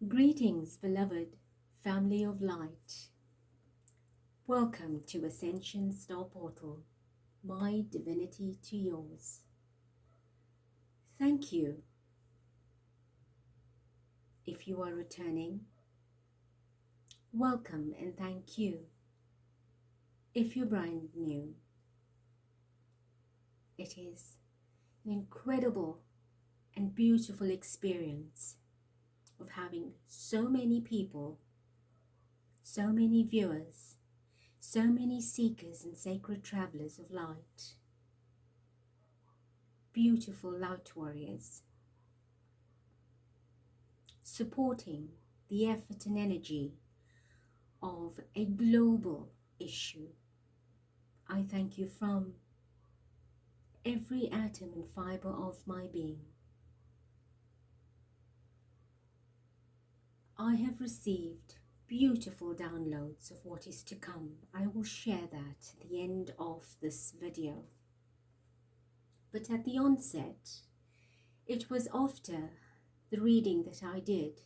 Greetings, beloved family of light. Welcome to Ascension Star Portal, my divinity to yours. Thank you. If you are returning, welcome and thank you. If you're brand new, it is an incredible and beautiful experience of having so many people, so many viewers, so many seekers and sacred travelers of light, beautiful light warriors, supporting the effort and energy of a global issue. I thank you from every atom and fiber of my being. I have received beautiful downloads of what is to come. I will share that at the end of this video. But at the onset, it was after the reading that I did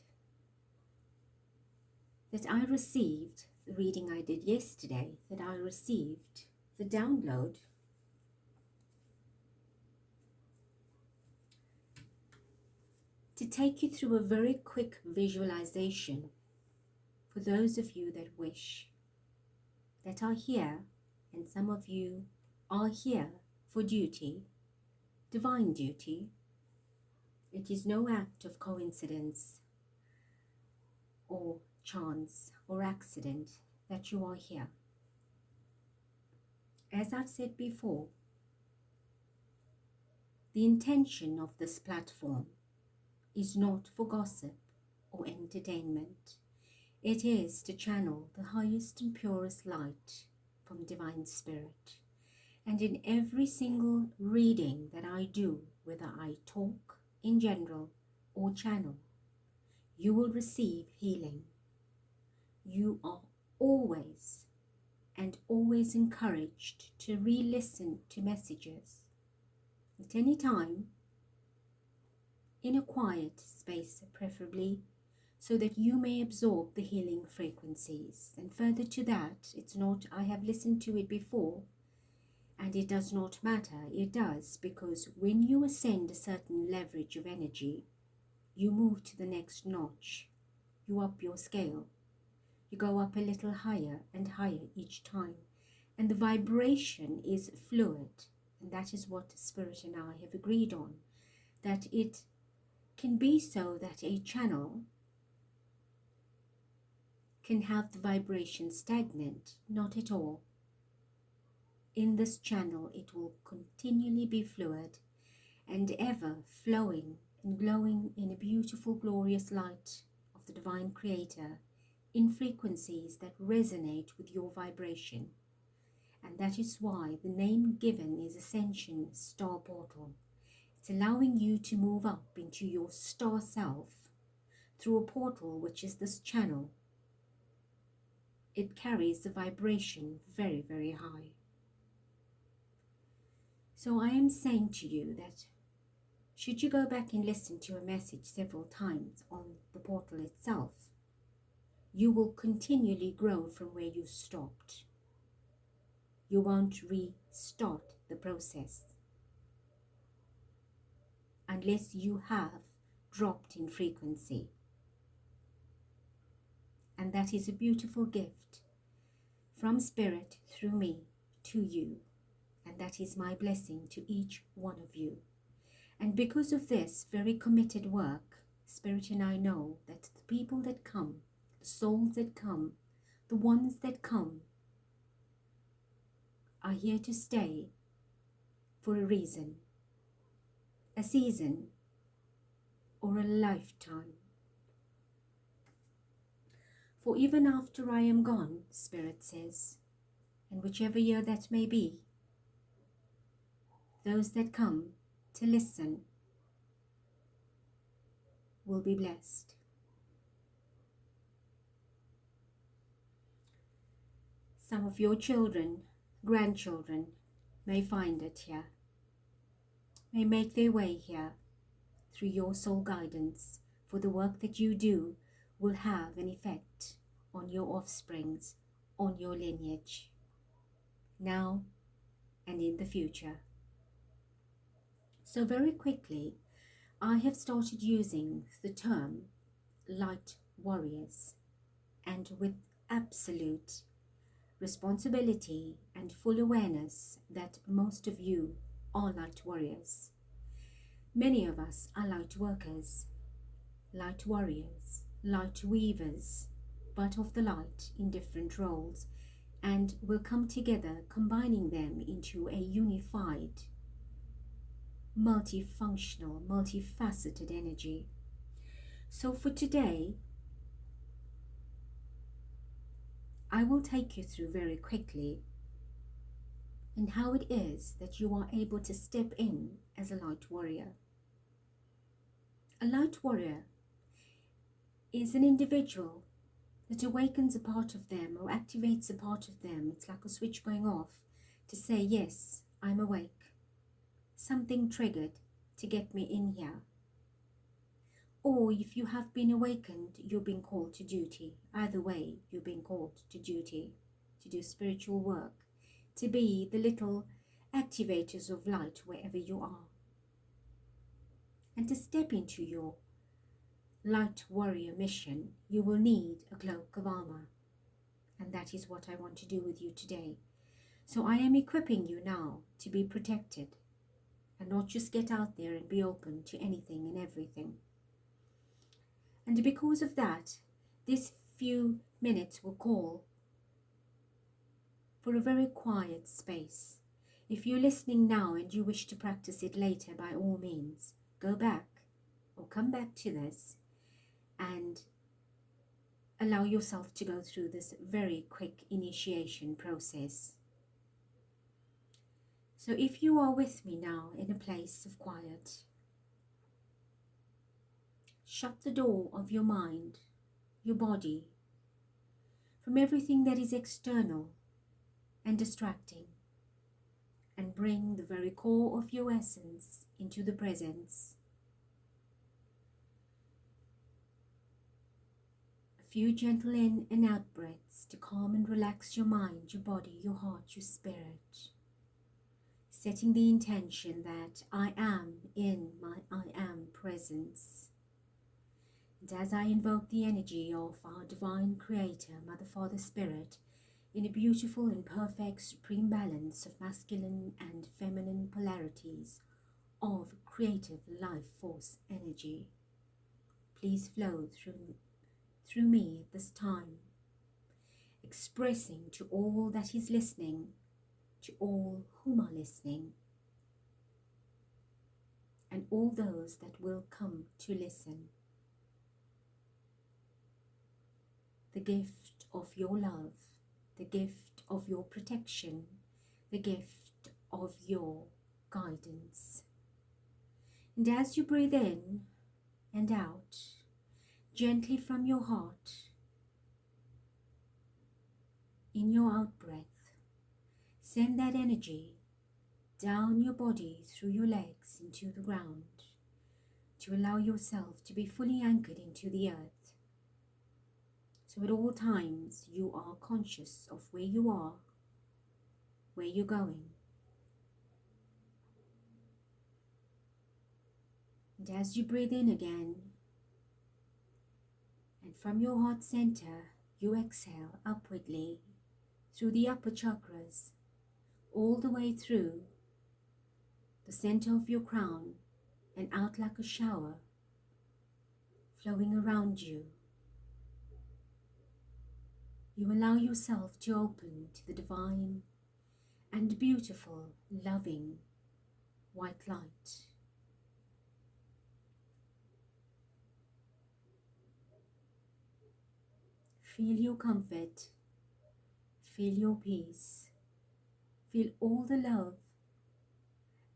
that I received, the reading I did yesterday, that I received the download to take you through a very quick visualization for those of you that wish, that are here, and some of you are here for duty, divine duty. It is no act of coincidence or chance or accident that you are here. As I've said before, the intention of this platform is not for gossip or entertainment. It is to channel the highest and purest light from Divine Spirit. And in every single reading that I do, whether I talk in general or channel, you will receive healing. You are always and always encouraged to re-listen to messages at any time, in a quiet space preferably, so that you may absorb the healing frequencies. And further to that, it's not I have listened to it before and it does not matter. It does, because when you ascend a certain leverage of energy, you move to the next notch. You up your scale. You go up a little higher and higher each time. And the vibration is fluid. And that is what Spirit and I have agreed on. That it can be so that a channel can have the vibration stagnant. Not at all. In this channel, it will continually be fluid and ever flowing and glowing in a beautiful, glorious light of the Divine Creator, in frequencies that resonate with your vibration. And that is why the name given is Ascension Star Portal. It's allowing you to move up into your star self through a portal, which is this channel. It carries the vibration very, very high. So I am saying to you that should you go back and listen to a message several times on the portal itself, you will continually grow from where you stopped. You won't restart the process unless you have dropped in frequency. And that is a beautiful gift from Spirit through me to you. And that is my blessing to each one of you. And because of this very committed work, Spirit and I know that the people that come, the souls that come, the ones that come, are here to stay for a reason, a season, or a lifetime. For even after I am gone, Spirit says, and whichever year that may be, those that come to listen will be blessed. Some of your children, grandchildren, may find it here, may make their way here through your soul guidance for the work that you do will have an effect on your offsprings, on your lineage, now and in the future. So very quickly, I have started using the term light warriors, and with absolute responsibility and full awareness that most of you are light warriors. Many of us are light workers, light warriors, light weavers, but of the light in different roles, and will come together, combining them into a unified, multifunctional, multifaceted energy. So for today, I will take you through very quickly and how it is that you are able to step in as a light warrior. A light warrior is an individual that awakens a part of them or activates a part of them. It's like a switch going off to say, yes, I'm awake. Something triggered to get me in here. Or if you have been awakened, you're being called to duty. Either way, you're being called to duty, to do spiritual work, to be the little activators of light wherever you are. And to step into your light warrior mission, you will need a cloak of armor. And that is what I want to do with you today. So I am equipping you now to be protected and not just get out there and be open to anything and everything. And because of that, this few minutes will call for a very quiet space. If you're listening now and you wish to practice it later, by all means, go back or come back to this and allow yourself to go through this very quick initiation process. So if you are with me now in a place of quiet, shut the door of your mind, your body, from everything that is external and distracting, and bring the very core of your essence into the presence. A few gentle in and out breaths to calm and relax your mind, your body, your heart, your spirit. Setting the intention that I am in my I am presence. And as I invoke the energy of our divine creator, Mother, Father, Spirit, in a beautiful and perfect supreme balance of masculine and feminine polarities of creative life force energy, please flow through me at this time, expressing to all that is listening, to all whom are listening, and all those that will come to listen, the gift of your love, the gift of your protection, the gift of your guidance. And as you breathe in and out, gently from your heart, in your out-breath, send that energy down your body, through your legs, into the ground, to allow yourself to be fully anchored into the earth. So at all times you are conscious of where you are, where you're going. And as you breathe in again, and from your heart center, you exhale upwardly through the upper chakras, all the way through the center of your crown and out like a shower, flowing around you. You allow yourself to open to the divine and beautiful, loving white light. Feel your comfort, feel your peace, feel all the love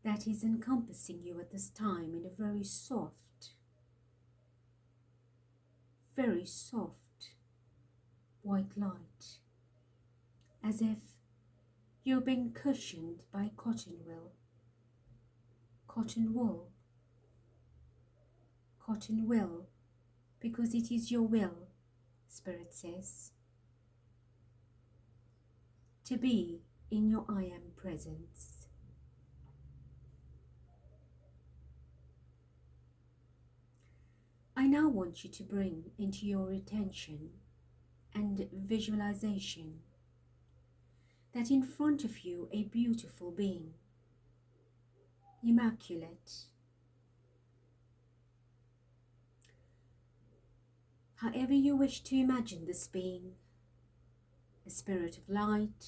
that is encompassing you at this time in a very soft white light, as if you're being cushioned by cotton wool, because it is your will Spirit says, to be in your I am presence. I now want you to bring into your attention and visualization that in front of you a beautiful being, immaculate. However you wish to imagine this being, a spirit of light,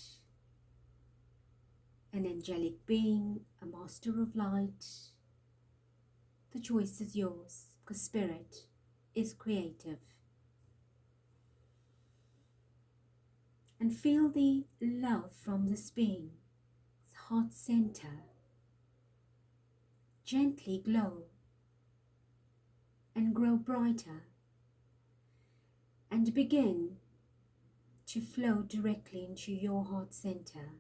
an angelic being, a master of light, the choice is yours, because spirit is creative. And feel the love from this being's heart center gently glow and grow brighter and begin to flow directly into your heart center,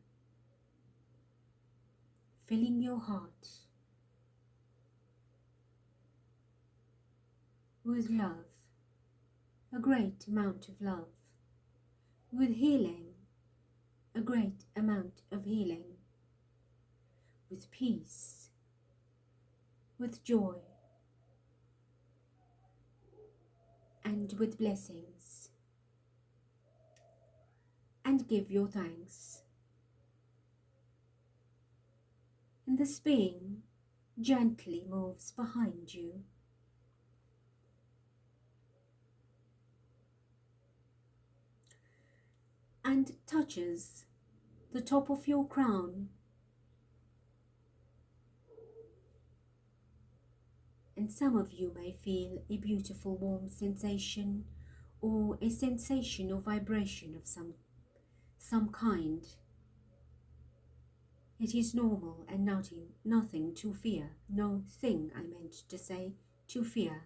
filling your heart with love, a great amount of love, with healing, a great amount of healing, with peace, with joy, and with blessings. And give your thanks. And this being gently moves behind you, and touches the top of your crown, and some of you may feel a beautiful warm sensation or a sensation or vibration of some kind. It is normal and nothing to fear. No thing, I meant to say, to fear.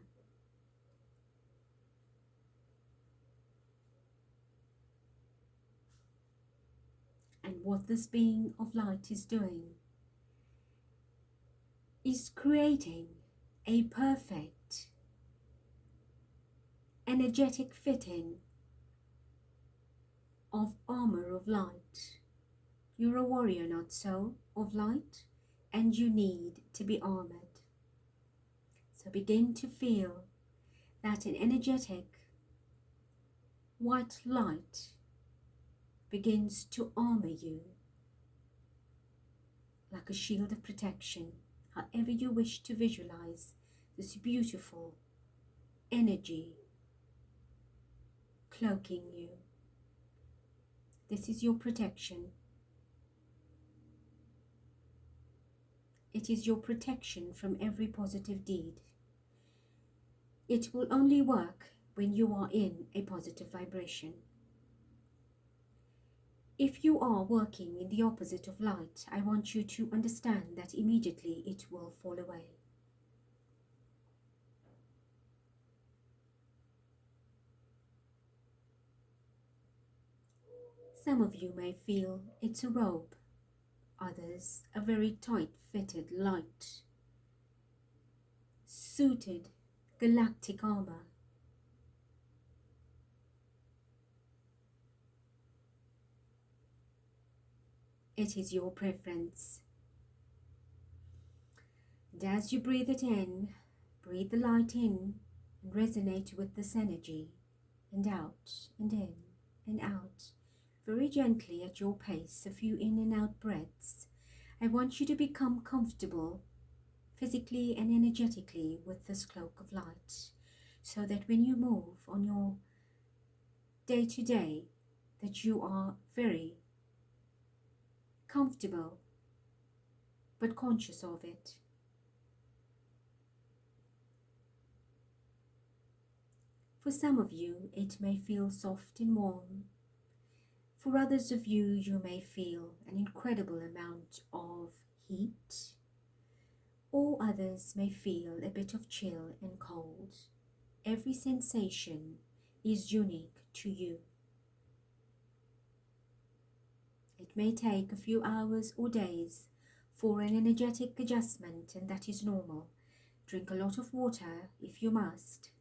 And what this being of light is doing is creating a perfect, energetic fitting of armor of light. You're a warrior, not so, of light, and you need to be armored. So begin to feel that an energetic white light begins to armor you like a shield of protection, however you wish to visualize this beautiful energy cloaking you. This is your protection. It is your protection from every positive deed. It will only work when you are in a positive vibration. If you are working in the opposite of light, I want you to understand that immediately it will fall away. Some of you may feel it's a robe, others a very tight-fitted, light, suited galactic armor. It is your preference. And as you breathe it in, breathe the light in and resonate with this energy, and out and in and out, very gently at your pace, a few in and out breaths. I want you to become comfortable physically and energetically with this cloak of light, so that when you move on your day-to-day, that you are very comfortable but conscious of it. For some of you, it may feel soft and warm. For others of you, you may feel an incredible amount of heat, or others may feel a bit of chill and cold. Every sensation is unique to you. It may take a few hours or days for an energetic adjustment, and that is normal. Drink a lot of water if you must,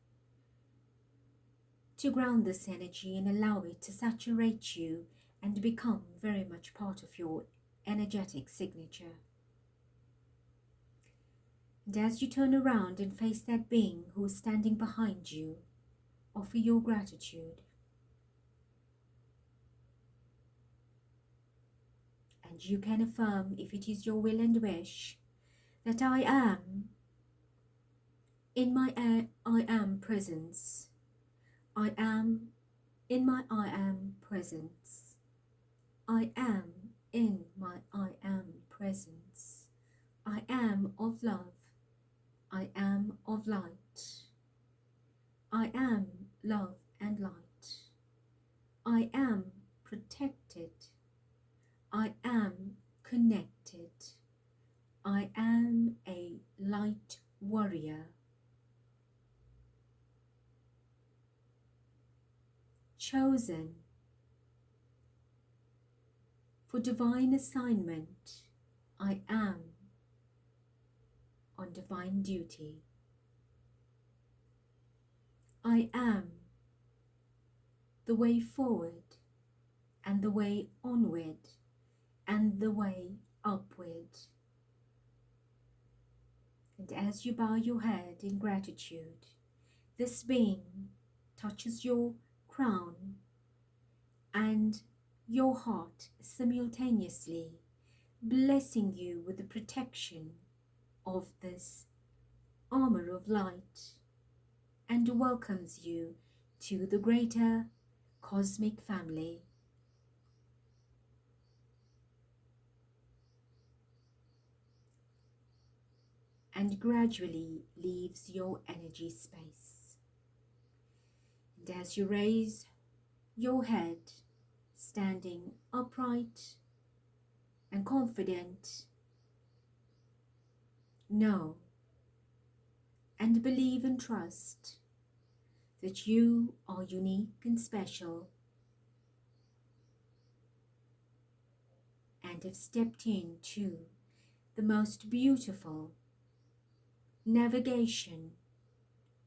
to ground this energy and allow it to saturate you and become very much part of your energetic signature. And as you turn around and face that being who is standing behind you, offer your gratitude. And you can affirm, if it is your will and wish, that I am in my I am presence. I am in my I am presence. I am in my I am presence. I am of love. I am of light. I am love and light. I am protected. I am connected. I am a light warrior. Chosen for divine assignment. I am on divine duty. I am the way forward and the way onward and the way upward. And as you bow your head in gratitude, this being touches your crown and your heart simultaneously, blessing you with the protection of this armor of light, and welcomes you to the greater cosmic family. And gradually leaves your energy space. And as you raise your head, standing upright and confident, know and believe and trust that you are unique and special, and have stepped into the most beautiful navigation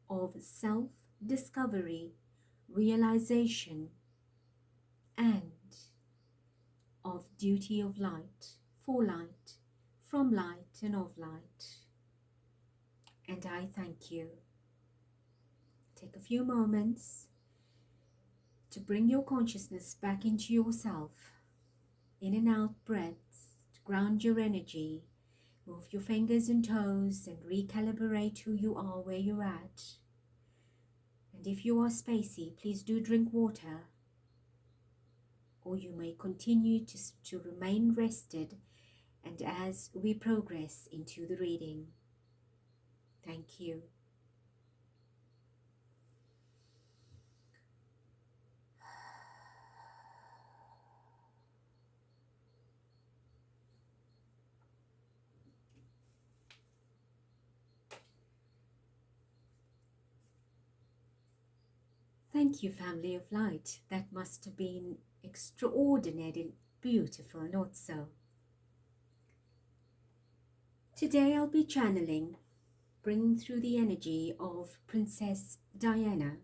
of self-discovery, realization, and of duty of light, for light, from light and of light. And I thank you. Take a few moments to bring your consciousness back into yourself, in and out breaths, to ground your energy. Move your fingers and toes and recalibrate who you are, where you're at. And if you are spacey, please do drink water, or you may continue to remain rested, and as we progress into the reading. Thank you. Thank you, family of light. That must have been extraordinarily beautiful, not so? Today I'll be channeling, bringing through the energy of Princess Diana,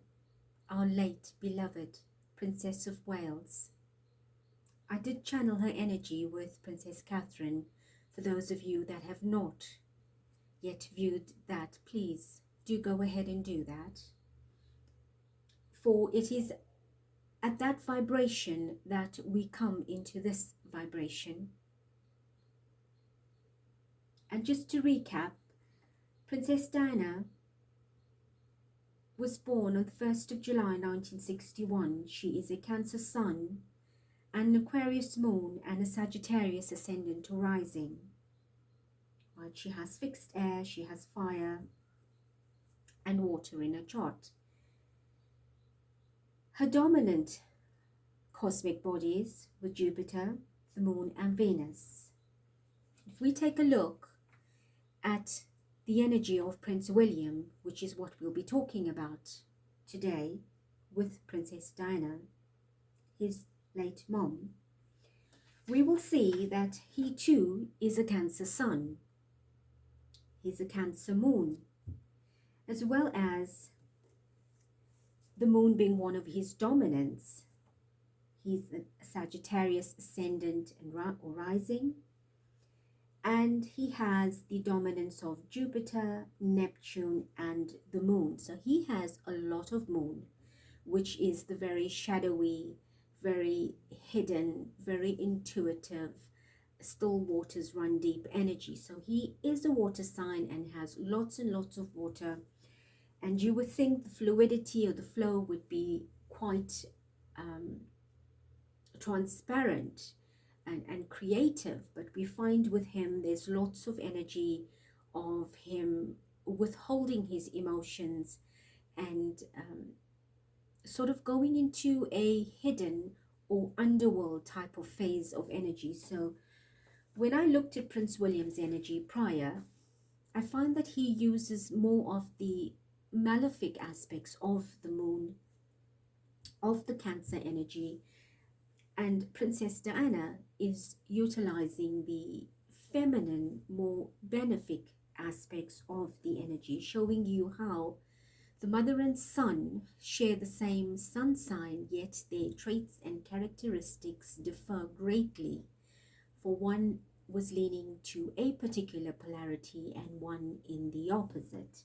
our late beloved Princess of Wales. I did channel her energy with Princess Catherine. For those of you that have not yet viewed that, please do go ahead and do that. For it is at that vibration that we come into this vibration. And just to recap, Princess Diana was born on the 1st of July 1961. She is a Cancer Sun, an Aquarius Moon, and a Sagittarius Ascendant or Rising. Right, she has fixed air, she has fire and water in her chart. Her dominant cosmic bodies were Jupiter, the Moon, and Venus. If we take a look at the energy of Prince William, which is what we'll be talking about today with Princess Diana, his late mom, we will see that he too is a Cancer Sun. He's a Cancer Moon, as well as the moon being one of his dominants. He's a Sagittarius ascendant and or rising, and he has the dominance of Jupiter, Neptune, and the moon. So he has a lot of moon, which is the very shadowy, very hidden, very intuitive, still waters run deep energy. So he is a water sign and has lots and lots of water. And you would think the fluidity or the flow would be quite transparent and creative, but we find with him there's lots of energy of him withholding his emotions and sort of going into a hidden or underworld type of phase of energy. So when I looked at Prince William's energy prior, I find that he uses more of the malefic aspects of the moon, of the Cancer energy, and Princess Diana is utilizing the feminine, more benefic aspects of the energy, showing you how the mother and son share the same sun sign, yet their traits and characteristics differ greatly. For one was leaning to a particular polarity and one in the opposite.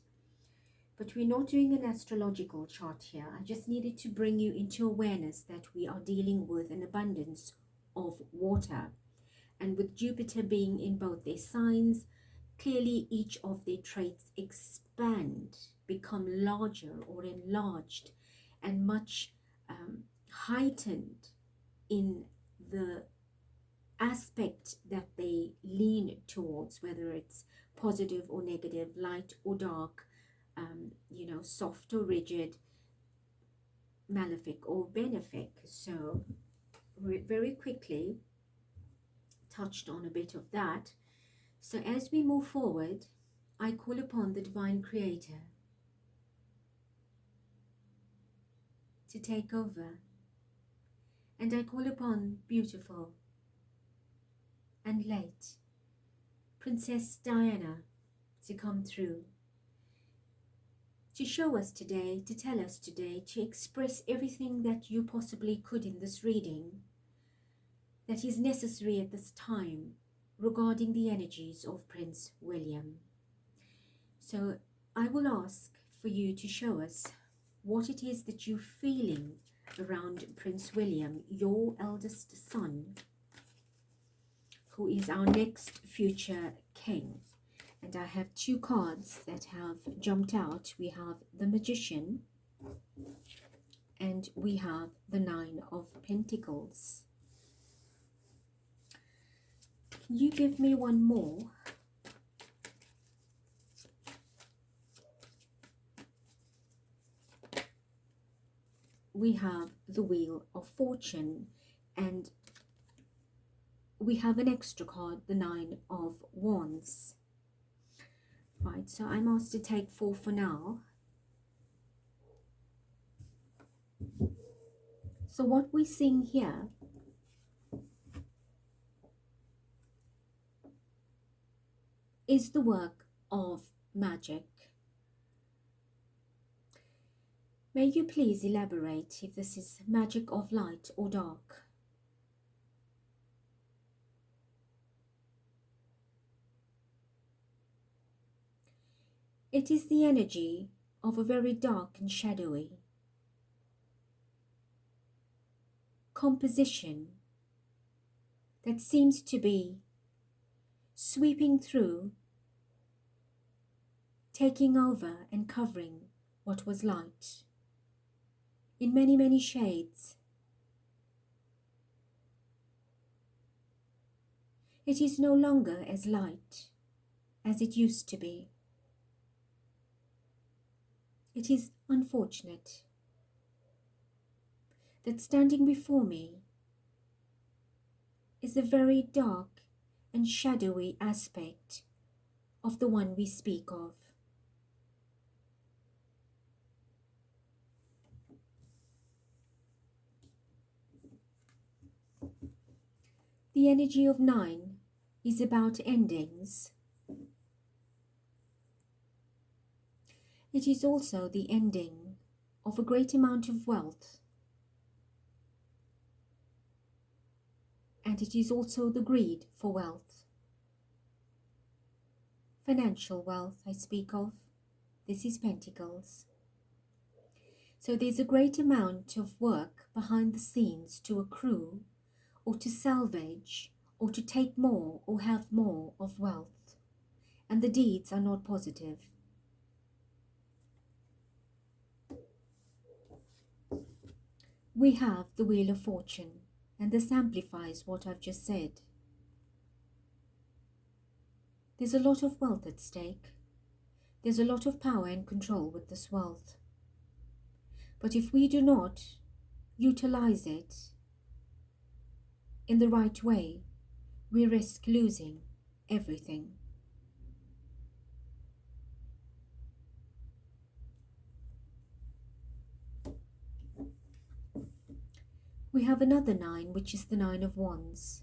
But we're not doing an astrological chart here. I just needed to bring you into awareness that we are dealing with an abundance of water. And with Jupiter being in both their signs, clearly each of their traits expand, become larger or enlarged, and much heightened in the aspect that they lean towards, whether it's positive or negative, light or dark, soft or rigid, malefic or benefic. So we very quickly touched on a bit of that. So as we move forward, I call upon the Divine Creator to take over, and I call upon beautiful and late Princess Diana to come through, to show us today, to tell us today, to express everything that you possibly could in this reading that is necessary at this time regarding the energies of Prince William. So I will ask for you to show us what it is that you're feeling around Prince William, your eldest son, who is our next future king. And I have two cards that have jumped out. We have the Magician and we have the Nine of Pentacles. Can you give me one more? We have the Wheel of Fortune, and we have an extra card, the Nine of Wands. Right, so I'm asked to take 4 for now. So what we're seeing here is the work of magic. May you please elaborate if this is magic of light or dark? It is the energy of a very dark and shadowy composition that seems to be sweeping through, taking over and covering what was light in many, many shades. It is no longer as light as it used to be. It is unfortunate that standing before me is a very dark and shadowy aspect of the one we speak of. The energy of 9 is about endings. It is also the ending of a great amount of wealth. And it is also the greed for wealth. Financial wealth I speak of. This is Pentacles. So there's a great amount of work behind the scenes to accrue or to salvage or to take more or have more of wealth. And the deeds are not positive. We have the Wheel of Fortune, and this amplifies what I've just said. There's a lot of wealth at stake. There's a lot of power and control with this wealth. But if we do not utilize it in the right way, we risk losing everything. We have another 9, which is the 9 of Wands.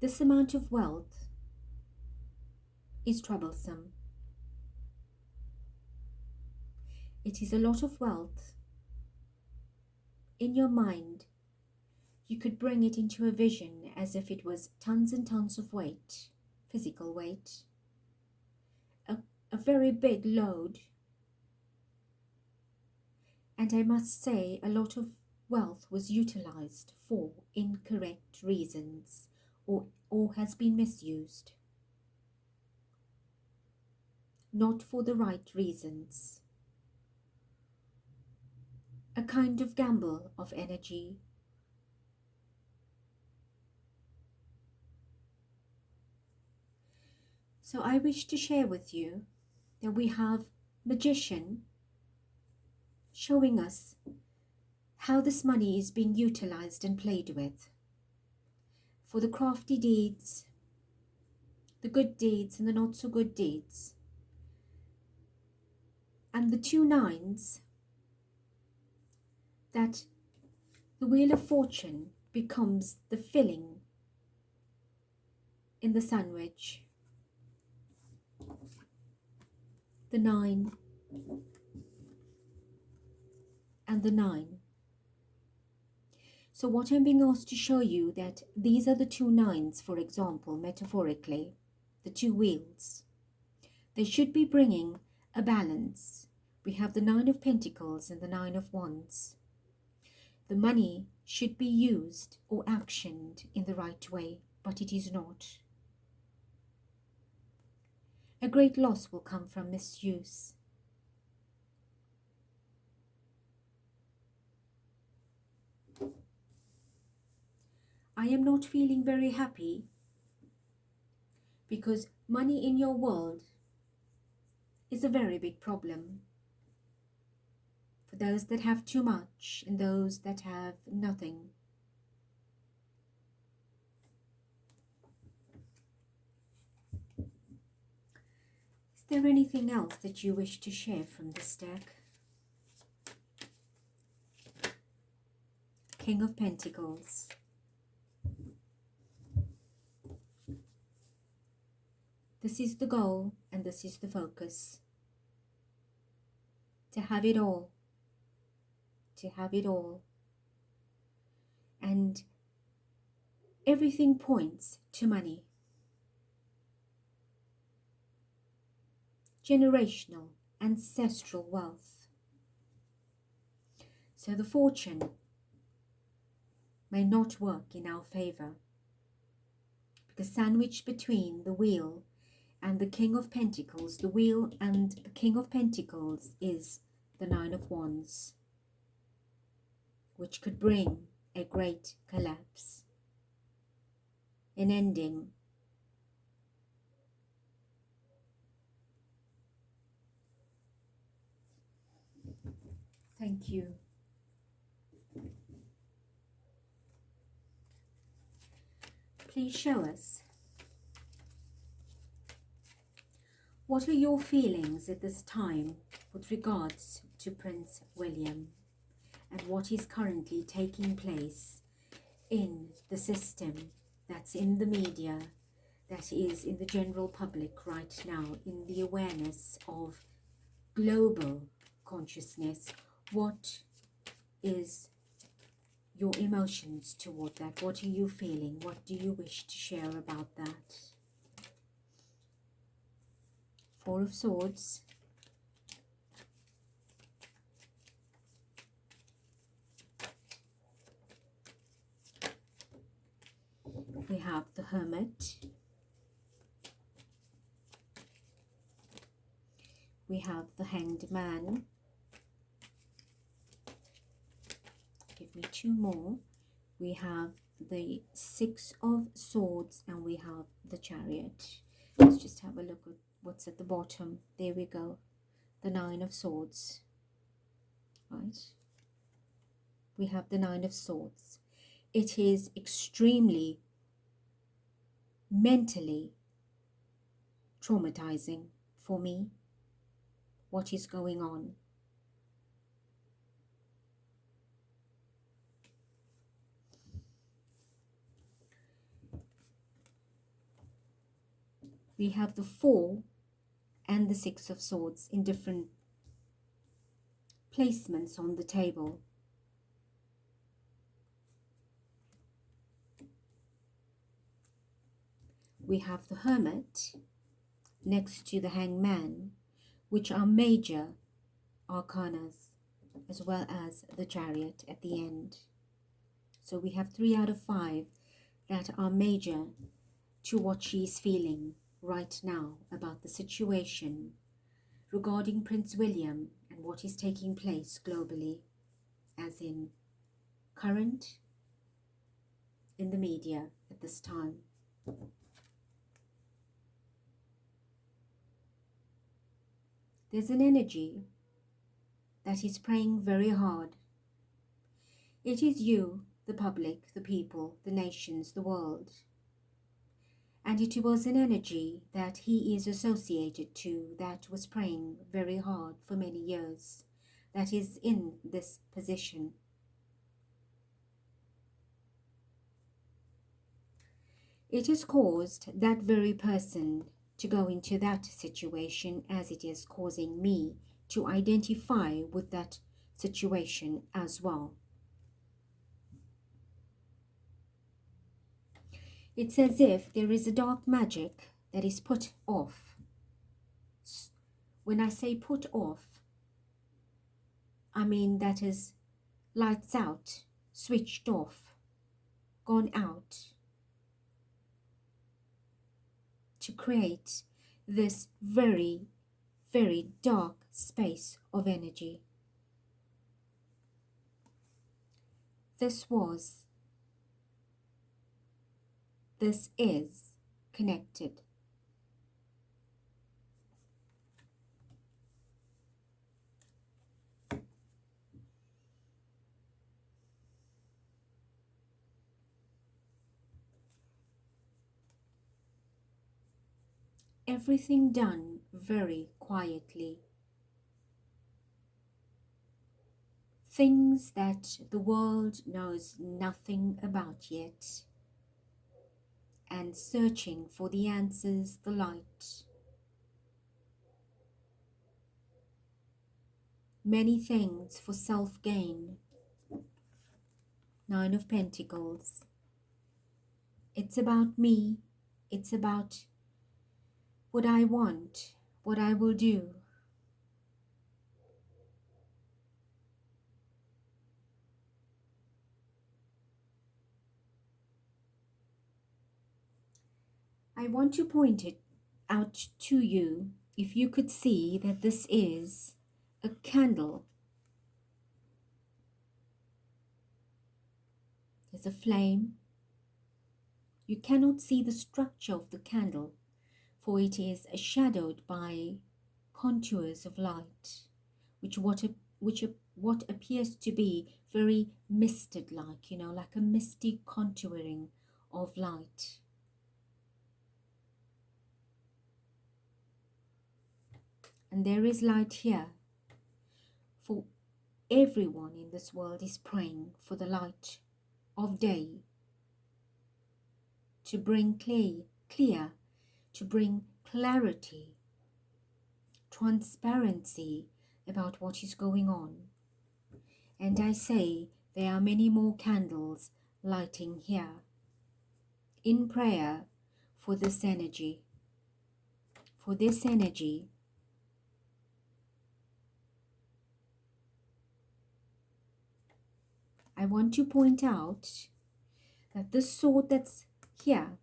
This amount of wealth is troublesome. It is a lot of wealth. In your mind, you could bring it into a vision as if it was tons and tons of weight, physical weight, a very big load. And I must say, a lot of wealth was utilized for incorrect reasons or has been misused. Not for the right reasons. A kind of gamble of energy. So I wish to share with you that we have Magician showing us how this money is being utilized and played with for the crafty deeds, the good deeds and the not so good deeds. And the 2 9s, that the Wheel of Fortune becomes the filling in the sandwich. The 9 and the 9. So what I'm being asked to show you, that these are the 2 9s, for example, metaphorically, the 2 wheels. They should be bringing a balance. We have the 9 of Pentacles and the 9 of Wands. The money should be used or actioned in the right way, but it is not. A great loss will come from misuse. I am not feeling very happy because money in your world is a very big problem. For those that have too much and those that have nothing. Is there anything else that you wish to share from this deck? King of Pentacles. This is the goal and this is the focus. To have it all. To have it all. And everything points to money. Generational, ancestral wealth. So the fortune may not work in our favor, because sandwiched between the wheel and the King of Pentacles, the wheel and the King of Pentacles is the 9 of Wands, which could bring a great collapse, an ending. Thank you. Please show us, what are your feelings at this time with regards to Prince William and what is currently taking place in the system, that's in the media, that is in the general public right now, in the awareness of global consciousness. What is your emotions toward that? What are you feeling? What do you wish to share about that? Four of Swords. We have the Hermit. We have the Hanged Man. Give me two more. We have the Six of Swords and we have the Chariot. Let's just have a look at what's at the bottom. There we go. The Nine of Swords. Right? We have the Nine of Swords. It is extremely mentally traumatizing for me what is going on. We have the Four and the Six of Swords in different placements on the table. We have the Hermit next to the Hanged Man, which are major arcanas, as well as the Chariot at the end. So we have 3 out of 5 that are major to what she's feeling right now about the situation regarding Prince William and what is taking place globally, as in current in the media at this time. There's an energy that is praying very hard. It is you, the public, the people, the nations, the world. And it was an energy that he is associated to, that was praying very hard for many years, that is in this position. It has caused that very person to go into that situation, as it is causing me to identify with that situation as well. It's as if there is a dark magic that is put off. When I say put off, I mean that is lights out, switched off, gone out, to create this very, very dark space of energy. This is connected. Everything done very quietly. Things that the world knows nothing about yet. And searching for the answers, the light. Many things for self-gain. 9 of Pentacles. It's about me. It's about what I want, what I will do. I want to point it out to you, if you could see that this is a candle. There's a flame. You cannot see the structure of the candle, for it is shadowed by contours of light, what appears to be very misted-like, you know, like a misty contouring of light. And there is light here, for everyone in this world is praying for the light of day to bring clear to bring clarity, transparency about what is going on. And I say there are many more candles lighting here in prayer for this energy. For this energy I want to point out that the sword that's here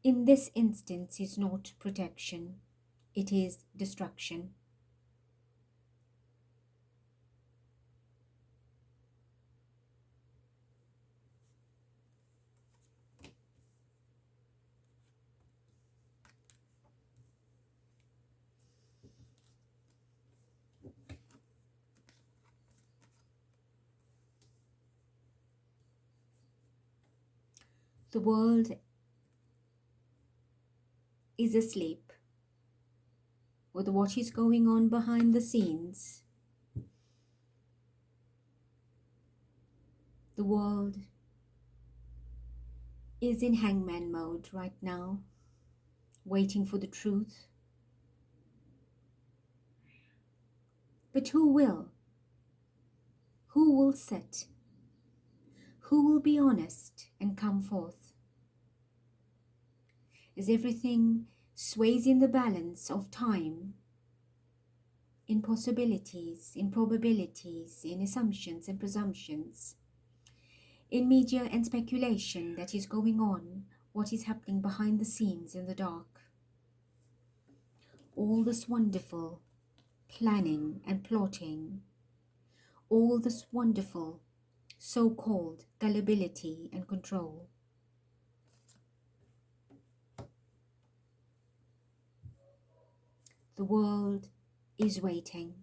in this instance is not protection, it is destruction. The world is asleep with what is going on behind the scenes. The world is in hangman mode right now, waiting for the truth. But who will? Who will sit? Who will be honest and come forth? As everything sways in the balance of time, in possibilities, in probabilities, in assumptions and presumptions, in media and speculation that is going on, what is happening behind the scenes in the dark. All this wonderful planning and plotting, all this wonderful so-called gullibility and control. The world is waiting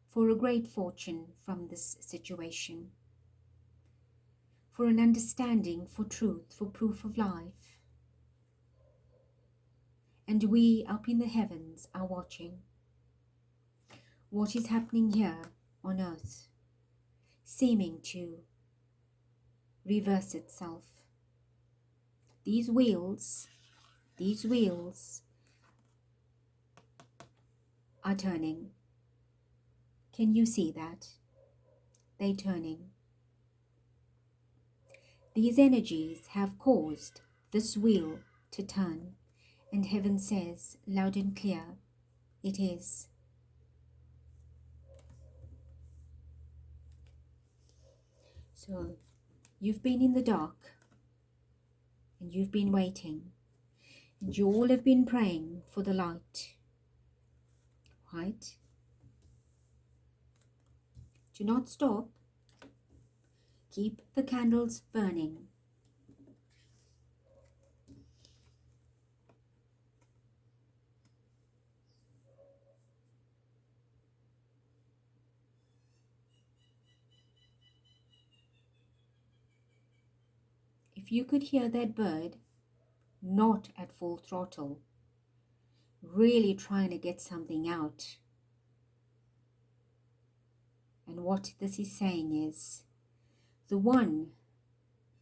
for a great fortune from this situation, for an understanding, for truth, for proof of life. And we up in the heavens are watching what is happening here on earth, seeming to reverse itself. These wheels are turning. Can you see that? They're turning. These energies have caused this wheel to turn, and heaven says loud and clear, it is. So you've been in the dark, and you've been waiting, and you all have been praying for the light, right? Do not stop. Keep the candles burning. If you could hear that bird, not at full throttle, really trying to get something out. And what this is saying is, the one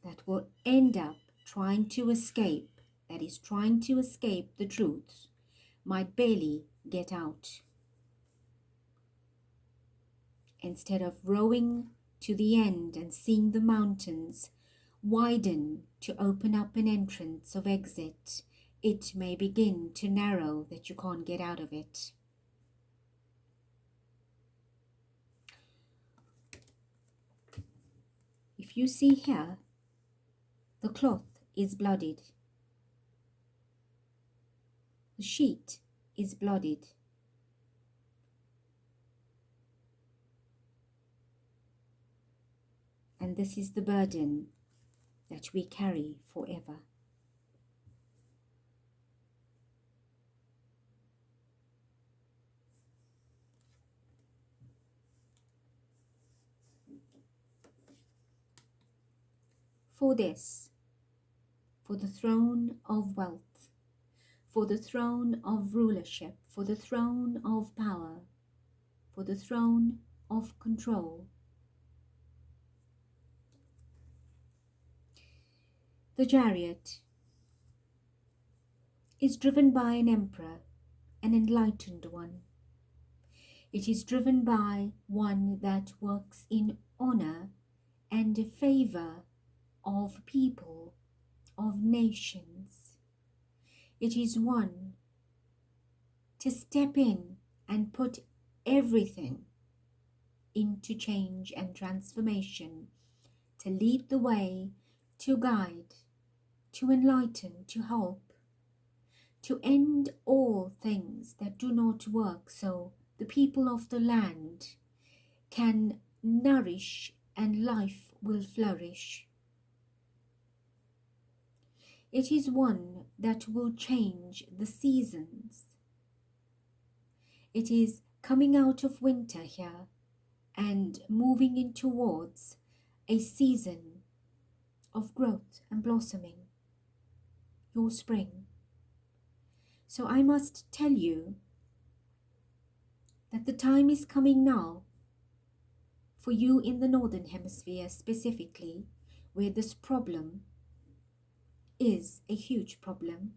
that will end up trying to escape, that is trying to escape the truth, might barely get out. Instead of rowing to the end and seeing the mountains widen to open up an entrance of exit, it may begin to narrow that you can't get out of it. If you see here, the cloth is bloodied. The sheet is bloodied. And this is the burden that we carry forever. For this, for the throne of wealth, for the throne of rulership, for the throne of power, for the throne of control, The Chariot is driven by an emperor, an enlightened one. It is driven by one that works in honor and favor of people, of nations. It is one to step in and put everything into change and transformation, to lead the way, to guide, to enlighten, to help, to end all things that do not work, so the people of the land can nourish and life will flourish. It is one that will change the seasons. It is coming out of winter here and moving in towards a season of growth and blossoming, your spring. So I must tell you that the time is coming now for you in the Northern Hemisphere specifically, where this problem is a huge problem.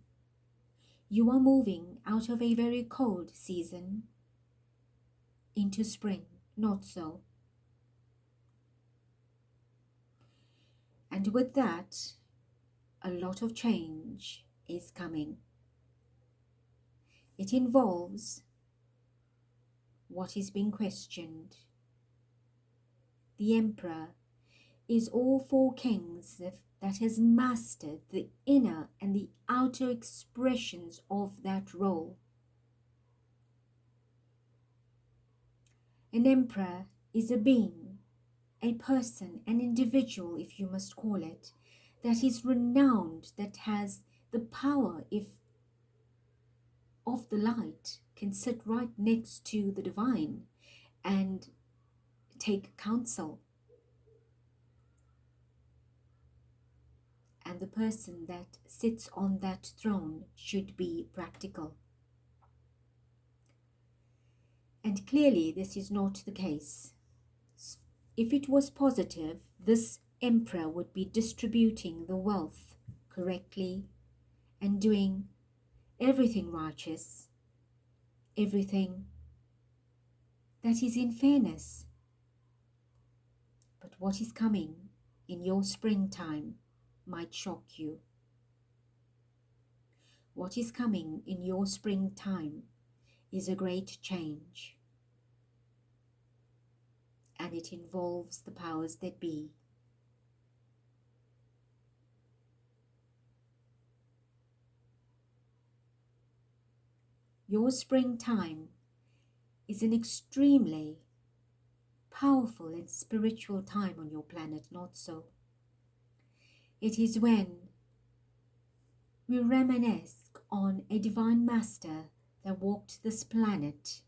You are moving out of a very cold season into spring, not so. And with that, a lot of change is coming. It involves what is being questioned. The Emperor is all four kings that has mastered the inner and the outer expressions of that role. An emperor is a being, a person, an individual, if you must call it, that is renowned, that has the power, if of the light, can sit right next to the divine and take counsel. And the person that sits on that throne should be practical. And clearly this is not the case. If it was positive, this emperor would be distributing the wealth correctly and doing everything righteous, everything that is in fairness. But what is coming in your springtime might shock you. What is coming in your springtime is a great change, and it involves the powers that be. Your springtime is an extremely powerful and spiritual time on your planet, not so. It is when we reminisce on a divine master that walked this planet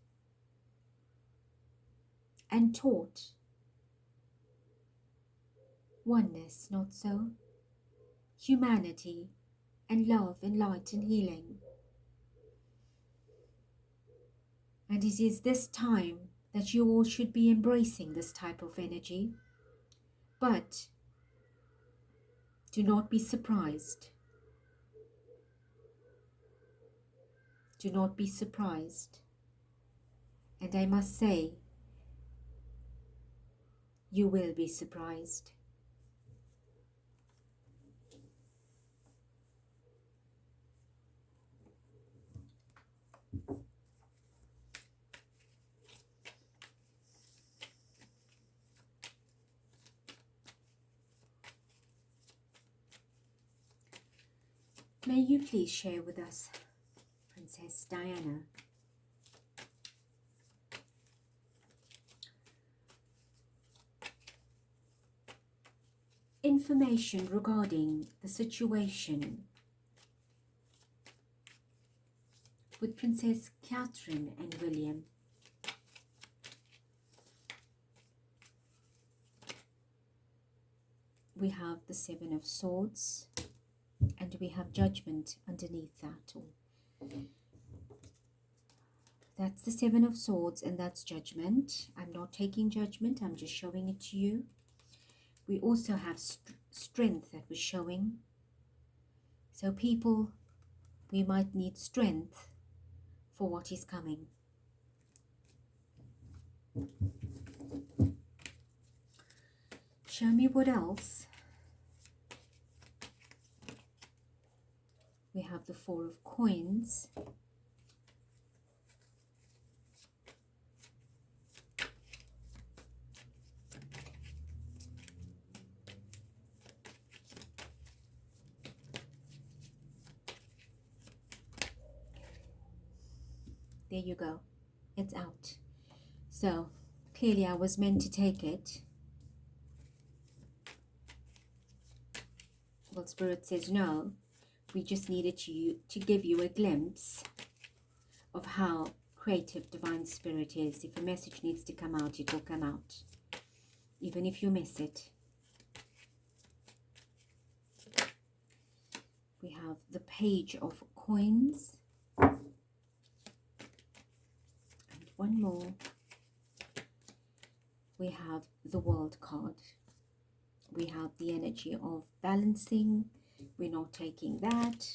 and taught oneness, not so, humanity and love and light and healing. And it is this time that you all should be embracing this type of energy. But do not be surprised. Do not be surprised. And I must say, you will be surprised. May you please share with us, Princess Diana, information regarding the situation with Princess Catherine and William. We have the Seven of Swords and we have Judgment underneath that. That's the Seven of Swords and that's Judgment. I'm not taking Judgment, I'm just showing it to you. We also have strength that we're showing. So people, we might need strength for what is coming. Show me what else. We have the Four of Coins. There you go. It's out. So, clearly I was meant to take it. Well, Spirit says no. We just needed to give you a glimpse of how creative Divine Spirit is. If a message needs to come out, it will come out, even if you miss it. We have the Page of Coins. And one more. We have the World card. We have the energy of balancing. We're not taking that.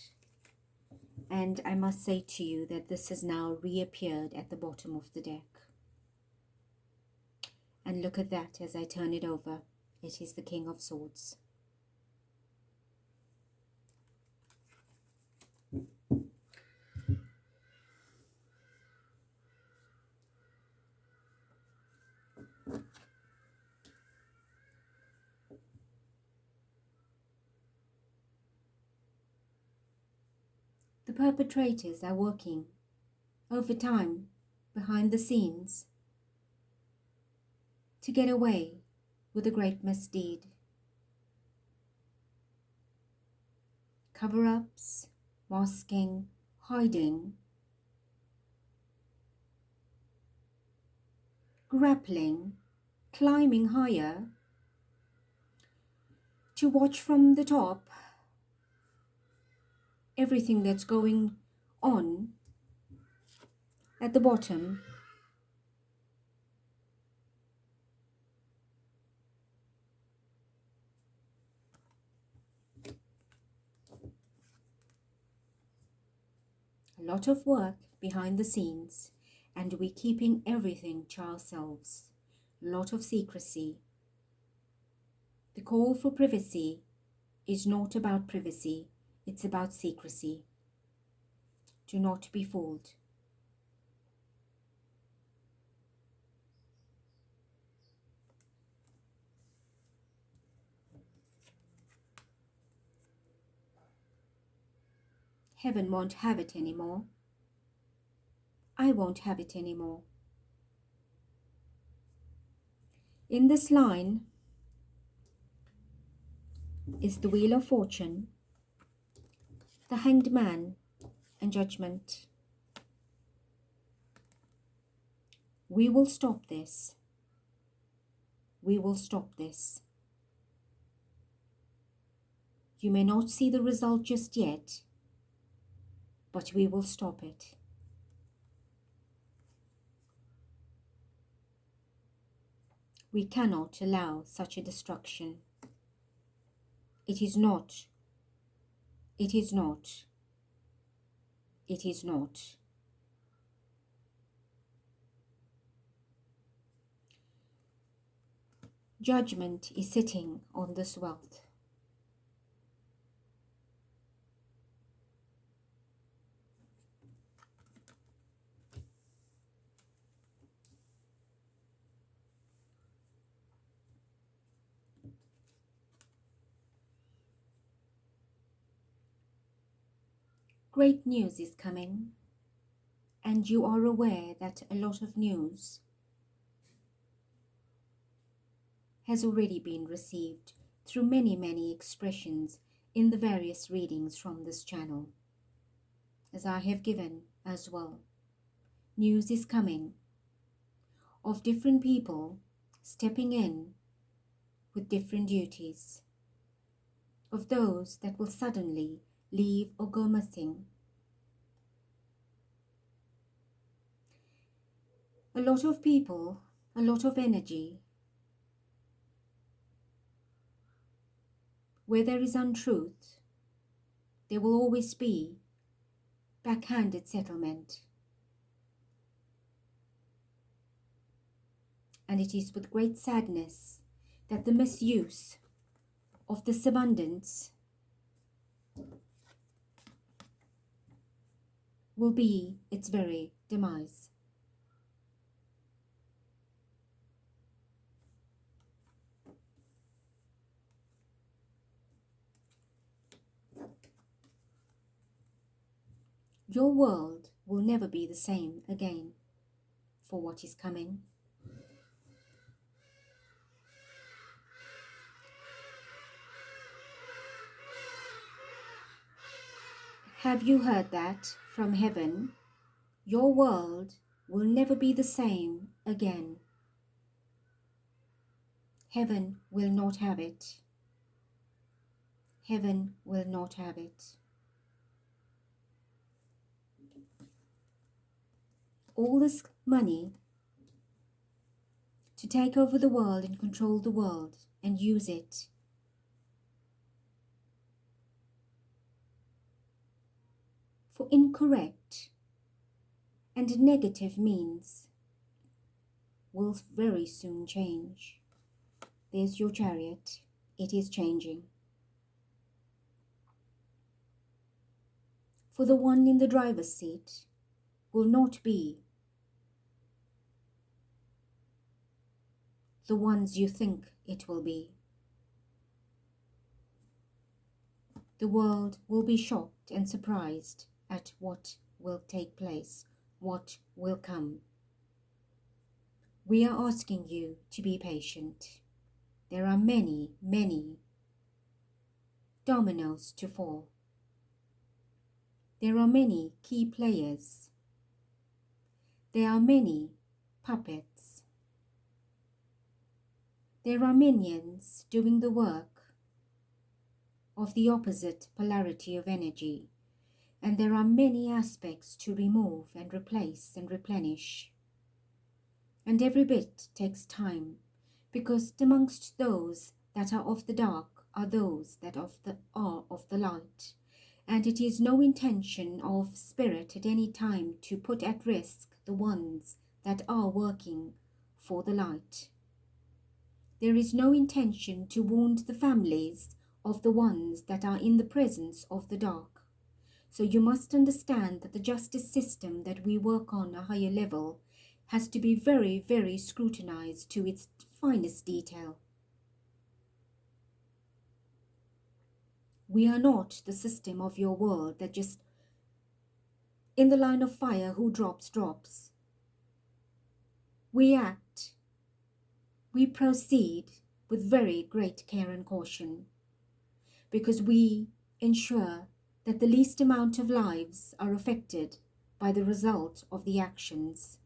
And I must say to you that this has now reappeared at the bottom of the deck. And look at that as I turn it over. It is the King of Swords. The perpetrators are working overtime behind the scenes to get away with a great misdeed. Cover-ups, masking, hiding, grappling, climbing higher to watch from the top everything that's going on at the bottom. A lot of work behind the scenes, and we're keeping everything to ourselves. A lot of secrecy. The call for privacy is not about privacy, it's about secrecy. Do not be fooled. Heaven won't have it anymore. I won't have it anymore. In this line is the Wheel of Fortune, the Hanged Man, and Judgment. We will stop this. We will stop this. You may not see the result just yet, but we will stop it. We cannot allow such a destruction. It is not. It is not. It is not. Judgment is sitting on this wealth. Great news is coming, and you are aware that a lot of news has already been received through many expressions in the various readings from this channel, as I have given as well. News is coming of different people stepping in with different duties, of those that will suddenly leave or go missing. A lot of people, a lot of energy. Where there is untruth, there will always be backhanded settlement. And it is with great sadness that the misuse of this abundance will be its very demise. Your world will never be the same again for what is coming. Have you heard that from heaven? Your world will never be the same again. Heaven will not have it. Heaven will not have it. All this money to take over the world and control the world and use it for incorrect and negative means will very soon change. There's your chariot. It is changing. For the one in the driver's seat will not be the ones you think it will be. The world will be shocked and surprised at what will take place, what will come. We are asking you to be patient. There are many, many dominoes to fall. There are many key players. There are many puppets. There are minions doing the work of the opposite polarity of energy, and there are many aspects to remove and replace and replenish. And every bit takes time, because amongst those that are of the dark are those that are of the light, and it is no intention of spirit at any time to put at risk the ones that are working for the light. There is no intention to wound the families of the ones that are in the presence of the dark. So you must understand that the justice system that we work on a higher level has to be very, very scrutinized to its finest detail. We are not the system of your world that just, in the line of fire, who drops, drops. We act, we proceed with very great care and caution, because we ensure that the least amount of lives are affected by the result of the actions.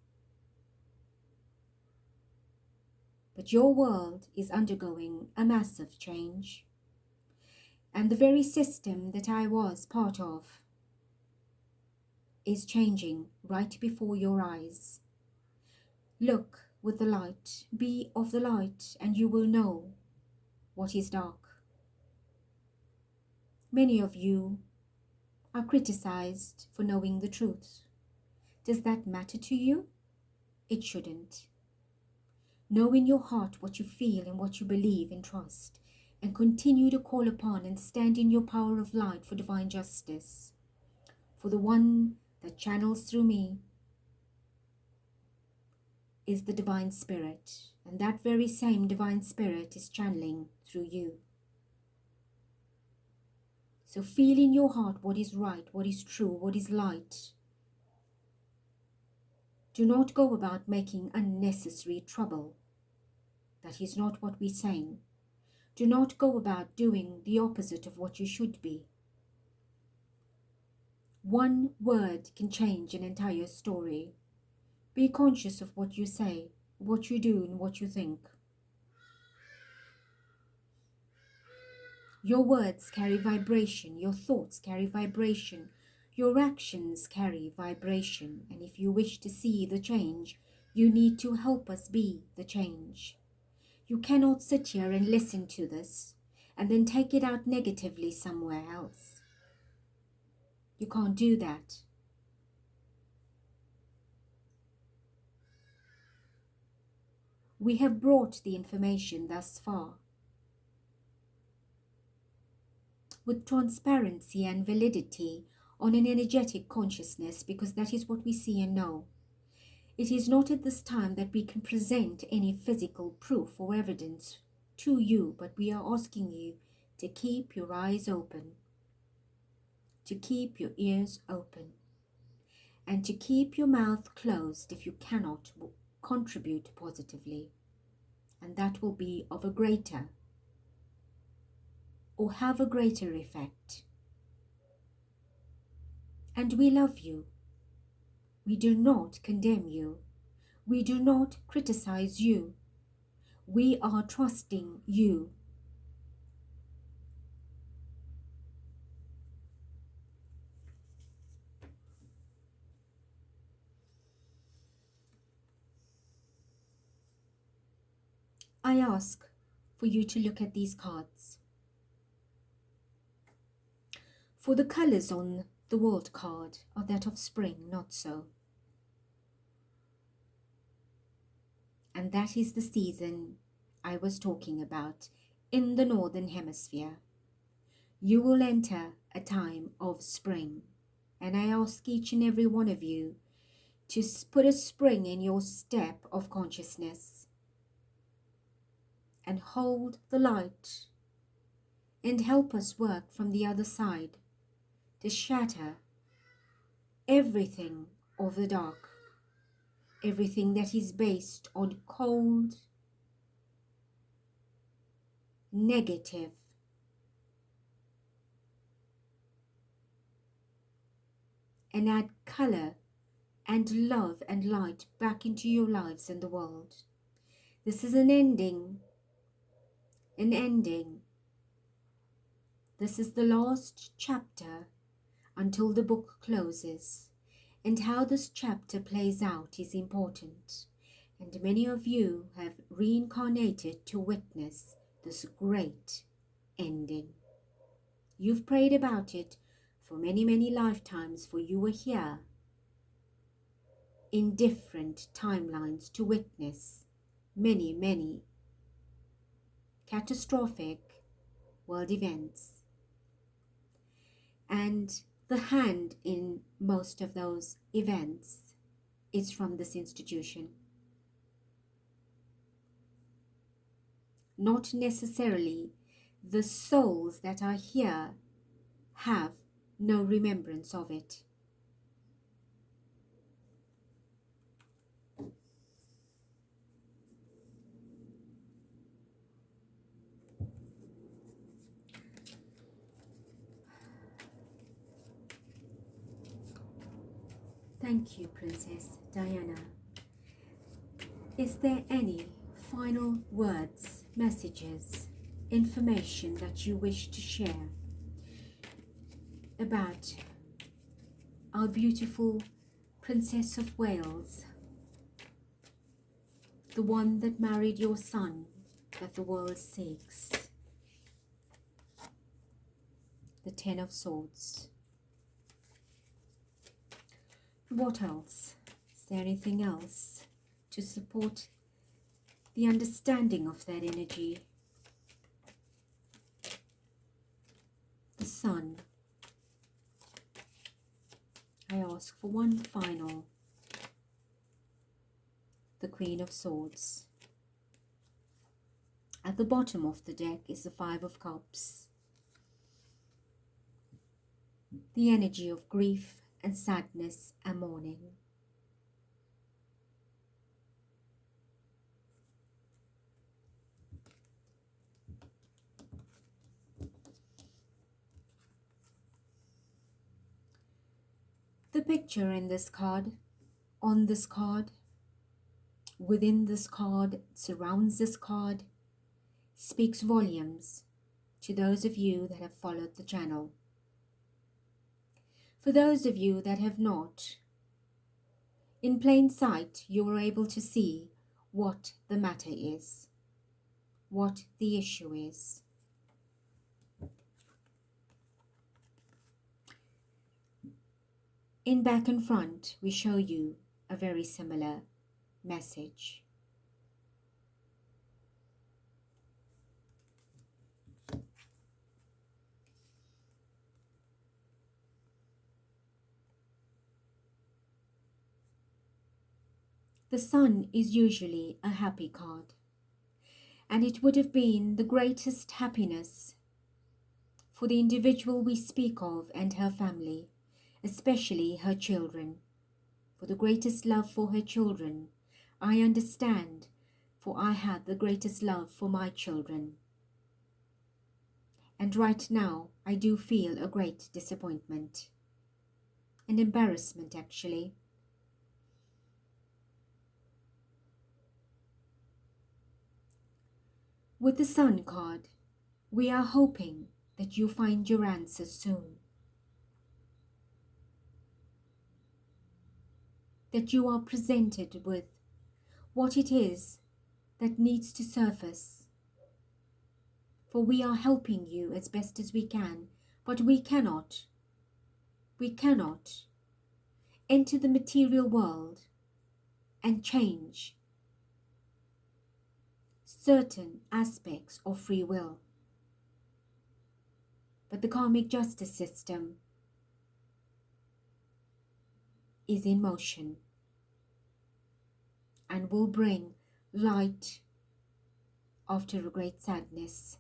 But your world is undergoing a massive change, and the very system that I was part of is changing right before your eyes. Look with the light, be of the light, and you will know what is dark. Many of you are criticized for knowing the truth. Does that matter to you? It shouldn't. Know in your heart what you feel and what you believe and trust, and continue to call upon and stand in your power of light for divine justice. For the one that channels through me is the divine spirit, and that very same divine spirit is channeling through you. So feel in your heart what is right, what is true, what is light. Do not go about making unnecessary trouble. That is not what we're saying. Do not go about doing the opposite of what you should be. One word can change an entire story. Be conscious of what you say, what you do, and what you think. Your words carry vibration, your thoughts carry vibration, your actions carry vibration, and if you wish to see the change, you need to help us be the change. You cannot sit here and listen to this and then take it out negatively somewhere else. You can't do that. We have brought the information thus far with transparency and validity on an energetic consciousness, because that is what we see and know. It is not at this time that we can present any physical proof or evidence to you, but we are asking you to keep your eyes open, to keep your ears open, and to keep your mouth closed if you cannot contribute positively. And that will be of a greater or have a greater effect. And we love you. We do not condemn you. We do not criticize you. We are trusting you. I ask for you to look at these cards. For the colors on the world card are that of spring, not so. And that is the season I was talking about in the Northern Hemisphere. You will enter a time of spring, and I ask each and every one of you to put a spring in your step of consciousness and hold the light and help us work from the other side to shatter everything of the dark, everything that is based on cold, negative, and add color and love and light back into your lives and the world. This is an ending. An ending. This is the last chapter until the book closes. And how this chapter plays out is important. And many of you have reincarnated to witness this great ending. You've prayed about it for many, many lifetimes, for you were here in different timelines to witness many, many catastrophic world events. And the hand in most of those events is from this institution. Not necessarily the souls that are here have no remembrance of it. Thank you, Princess Diana. Is there any final words, messages, information that you wish to share about our beautiful Princess of Wales, the one that married your son that the world seeks, the Ten of Swords? What else? Is there anything else to support the understanding of that energy? The Sun. I ask for one final. The Queen of Swords. At the bottom of the deck is the Five of Cups. The energy of grief and sadness and mourning. The picture in this card, on this card, within this card, surrounds this card, speaks volumes to those of you that have followed the channel. For those of you that have not, in plain sight you were able to see what the matter is, what the issue is. In back and front, we show you a very similar message. The Sun is usually a happy card, and it would have been the greatest happiness for the individual we speak of and her family, especially her children. For the greatest love for her children, I understand, for I had the greatest love for my children. And right now, I do feel a great disappointment. An embarrassment, actually. With the Sun card, we are hoping that you find your answers soon. That you are presented with what it is that needs to surface. For we are helping you as best as we can, but we cannot enter the material world and change certain aspects of free will. But the karmic justice system is in motion and will bring light after a great sadness.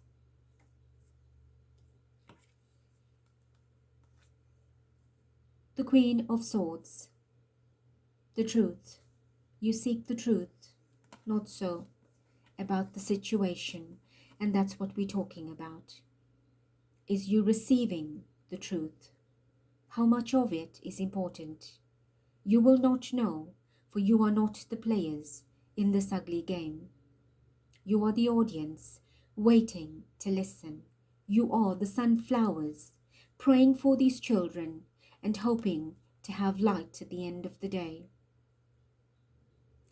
The Queen of Swords. The truth. You seek the truth, not so about the situation, and that's what we're talking about. Is you receiving the truth? How much of it is important? You will not know, for you are not the players in this ugly game. You are the audience, waiting to listen. You are the sunflowers, praying for these children and hoping to have light at the end of the day.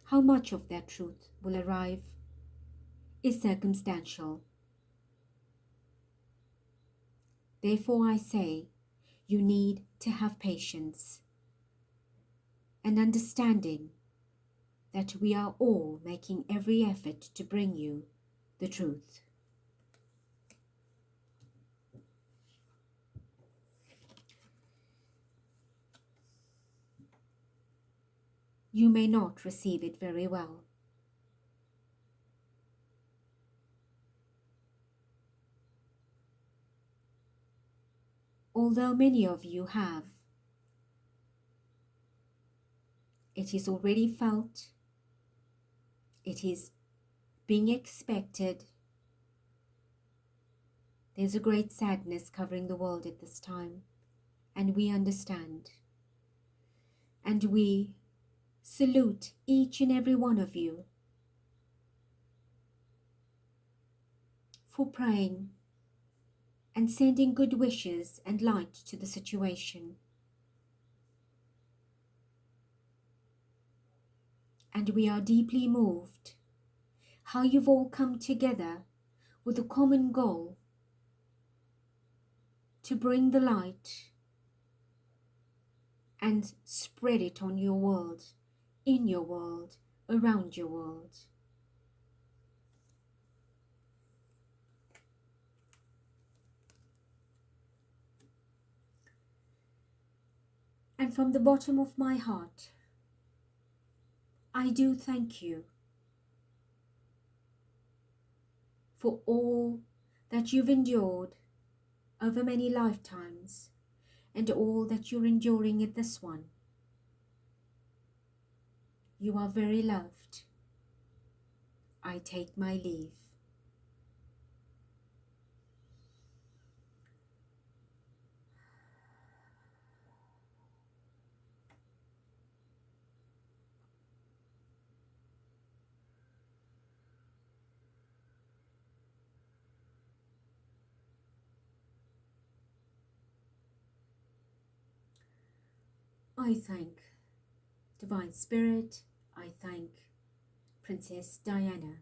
How much of that truth will arrive is circumstantial. Therefore I say, you need to have patience and understanding that we are all making every effort to bring you the truth. You may not receive it very well. Although many of you have, it is already felt, it is being expected. There's a great sadness covering the world at this time, and we understand. And we salute each and every one of you for praying and sending good wishes and light to the situation. And we are deeply moved how you've all come together with a common goal to bring the light and spread it on your world, in your world, around your world. And from the bottom of my heart, I do thank you for all that you've endured over many lifetimes and all that you're enduring at this one. You are very loved. I take my leave. I thank Divine Spirit, I thank Princess Diana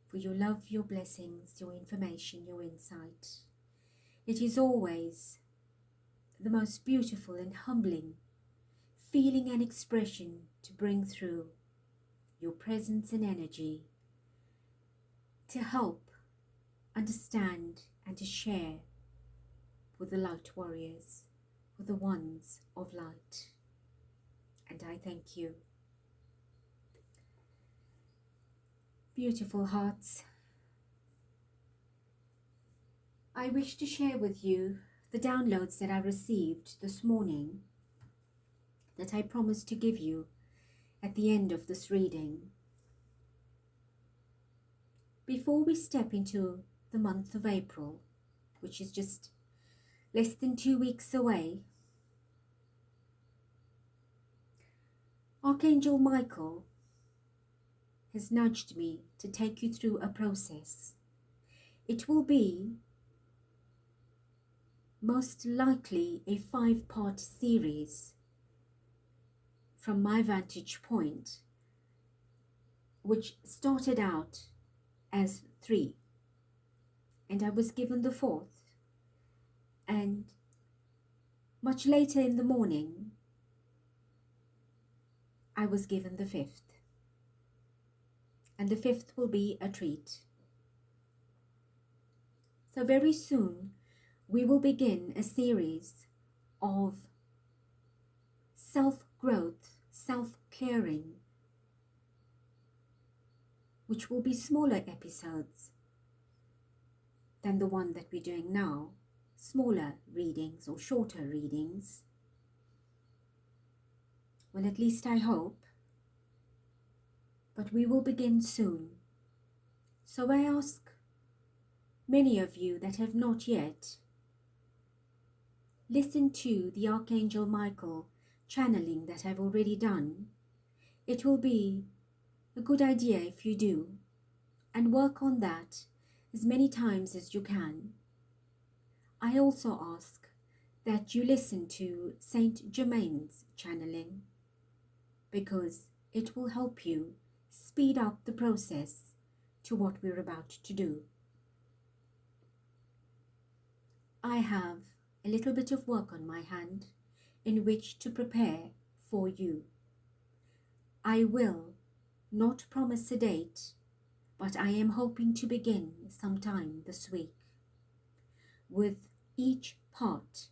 for your love, your blessings, your information, your insight. It is always the most beautiful and humbling feeling and expression to bring through your presence and energy to help, understand, and to share with the light warriors, with the ones of light. And I thank you. Beautiful hearts, I wish to share with you the downloads that I received this morning that I promised to give you at the end of this reading. Before we step into the month of April, which is just less than 2 weeks away, Archangel Michael has nudged me to take you through a process. It will be most likely a 5-part series from my vantage point, which started out as 3, and I was given the 4th, and much later in the morning I was given the 5th, and the 5th will be a treat. So very soon we will begin a series of self-growth, self-caring, which will be smaller episodes than the one that we're doing now, smaller readings or shorter readings. Well, at least I hope. But we will begin soon. So I ask many of you that have not yet listened to the Archangel Michael channeling that I've already done. It will be a good idea if you do, and work on that as many times as you can. I also ask that you listen to Saint Germain's channeling, because it will help you speed up the process to what we're about to do. I have a little bit of work on my hand in which to prepare for you. I will not promise a date, but I am hoping to begin sometime this week with each part,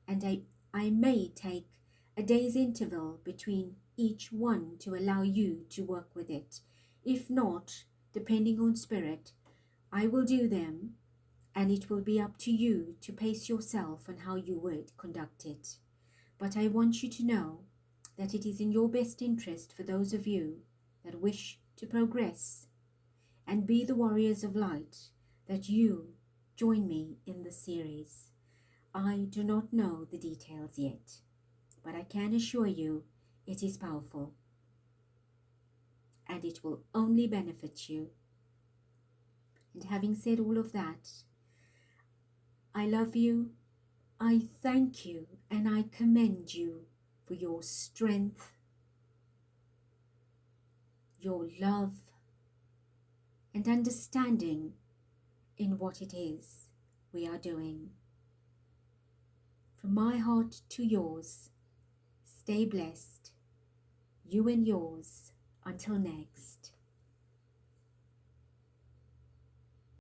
and I may take a day's interval between each one to allow you to work with it. If not, depending on spirit, I will do them, and it will be up to you to pace yourself on how you would conduct it. But I want you to know that it is in your best interest, for those of you that wish to progress and be the warriors of light, that you join me in the series. I do not know the details yet, but I can assure you it is powerful, and it will only benefit you. And having said all of that, I love you, I thank you, and I commend you for your strength, your love, and understanding in what it is we are doing. From my heart to yours, stay blessed, you and yours, until next.